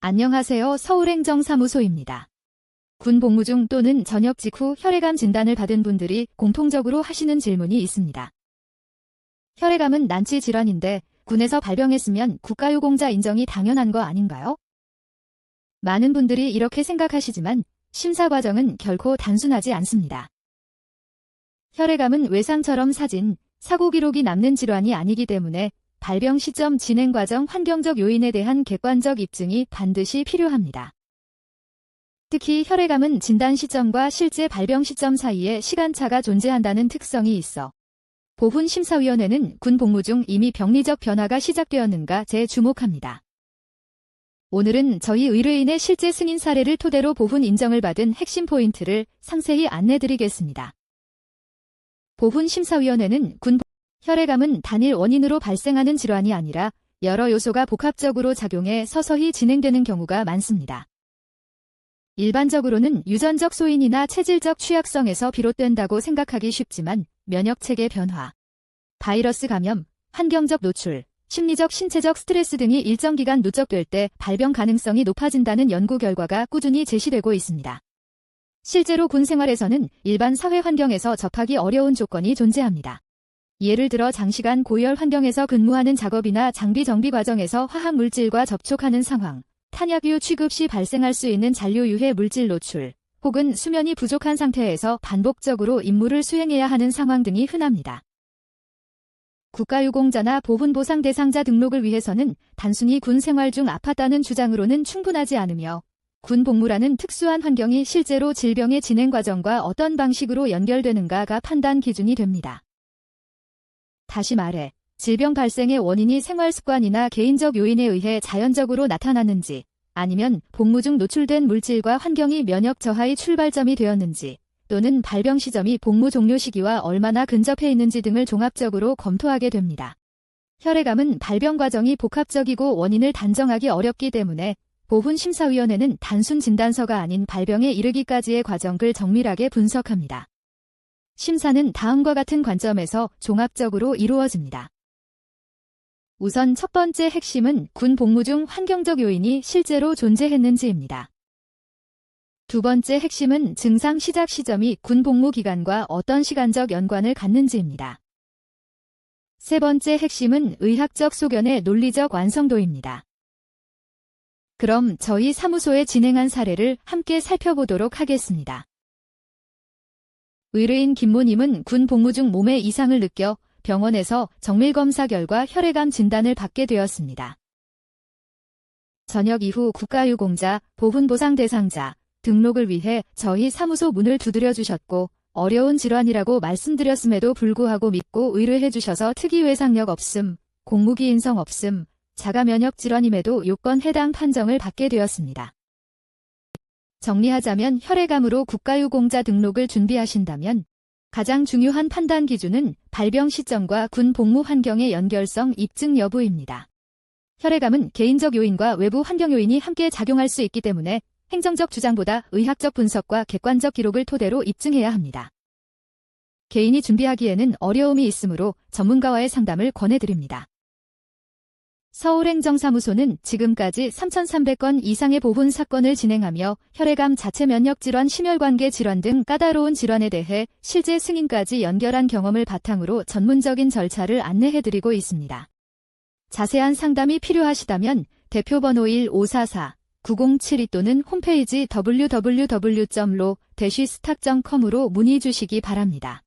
안녕하세요. 서울행정사무소입니다. 군 복무 중 또는 전역 직후 혈액암 진단을 받은 분들이 공통적으로 하시는 질문이 있습니다. 혈액암은 난치 질환인데 군에서 발병했으면 국가유공자 인정이 당연한 거 아닌가요? 많은 분들이 이렇게 생각하시지만 심사 과정은 결코 단순하지 않습니다. 혈액암은 외상처럼 사진, 사고 기록이 남는 질환이 아니기 때문에 발병 시점, 진행 과정, 환경적 요인에 대한 객관적 입증이 반드시 필요합니다. 특히 혈액암은 진단 시점과 실제 발병 시점 사이에 시간차가 존재한다는 특성이 있어 보훈심사위원회는 군 복무 중 이미 병리적 변화가 시작되었는가 재주목합니다. 오늘은 저희 의뢰인의 실제 승인 사례를 토대로 보훈 인정을 받은 핵심 포인트를 상세히 안내드리겠습니다. 보훈심사위원회는 혈액암은 단일 원인으로 발생하는 질환이 아니라 여러 요소가 복합적으로 작용해 서서히 진행되는 경우가 많습니다. 일반적으로는 유전적 소인이나 체질적 취약성에서 비롯된다고 생각하기 쉽지만 면역체계 변화, 바이러스 감염, 환경적 노출, 심리적, 신체적 스트레스 등이 일정 기간 누적될 때 발병 가능성이 높아진다는 연구 결과가 꾸준히 제시되고 있습니다. 실제로 군 생활에서는 일반 사회 환경에서 접하기 어려운 조건이 존재합니다. 예를 들어 장시간 고열 환경에서 근무하는 작업이나 장비 정비 과정에서 화학물질과 접촉하는 상황, 탄약유 취급 시 발생할 수 있는 잔류유해 물질 노출, 혹은 수면이 부족한 상태에서 반복적으로 임무를 수행해야 하는 상황 등이 흔합니다. 국가유공자나 보훈보상 대상자 등록을 위해서는 단순히 군 생활 중 아팠다는 주장으로는 충분하지 않으며 군 복무라는 특수한 환경이 실제로 질병의 진행 과정과 어떤 방식으로 연결되는가가 판단 기준이 됩니다. 다시 말해, 질병 발생의 원인이 생활습관이나 개인적 요인에 의해 자연적으로 나타났는지, 아니면 복무 중 노출된 물질과 환경이 면역 저하의 출발점이 되었는지, 또는 발병 시점이 복무 종료 시기와 얼마나 근접해 있는지 등을 종합적으로 검토하게 됩니다. 혈액암은 발병 과정이 복합적이고 원인을 단정하기 어렵기 때문에 보훈심사위원회는 단순 진단서가 아닌 발병에 이르기까지의 과정을 정밀하게 분석합니다. 심사는 다음과 같은 관점에서 종합적으로 이루어집니다. 우선 첫 번째 핵심은 군 복무 중 환경적 요인이 실제로 존재했는지입니다. 두 번째 핵심은 증상 시작 시점이 군 복무 기간과 어떤 시간적 연관을 갖는지입니다. 세 번째 핵심은 의학적 소견의 논리적 완성도입니다. 그럼 저희 사무소에 진행한 사례를 함께 살펴보도록 하겠습니다. 의뢰인 김모님은 군 복무 중 몸에 이상을 느껴 병원에서 정밀검사 결과 혈액암 진단을 받게 되었습니다. 전역 이후 국가유공자, 보훈보상 대상자 등록을 위해 저희 사무소 문을 두드려 주셨고 어려운 질환이라고 말씀드렸음에도 불구하고 믿고 의뢰해 주셔서 특이 외상력 없음, 공무기 인성 없음, 자가 면역 질환임에도 요건 해당 판정을 받게 되었습니다. 정리하자면 혈액암으로 국가유공자 등록을 준비하신다면 가장 중요한 판단 기준은 발병 시점과 군 복무 환경의 연결성 입증 여부입니다. 혈액암은 개인적 요인과 외부 환경 요인이 함께 작용할 수 있기 때문에 행정적 주장보다 의학적 분석과 객관적 기록을 토대로 입증해야 합니다. 개인이 준비하기에는 어려움이 있으므로 전문가와의 상담을 권해드립니다. 서울행정사무소는 지금까지 3,300건 이상의 보훈 사건을 진행하며 혈액암 자체 면역질환, 심혈관계 질환 등 까다로운 질환에 대해 실제 승인까지 연결한 경험을 바탕으로 전문적인 절차를 안내해드리고 있습니다. 자세한 상담이 필요하시다면 대표번호 1544-9072 또는 홈페이지 www.lo-stack.com으로 문의 주시기 바랍니다.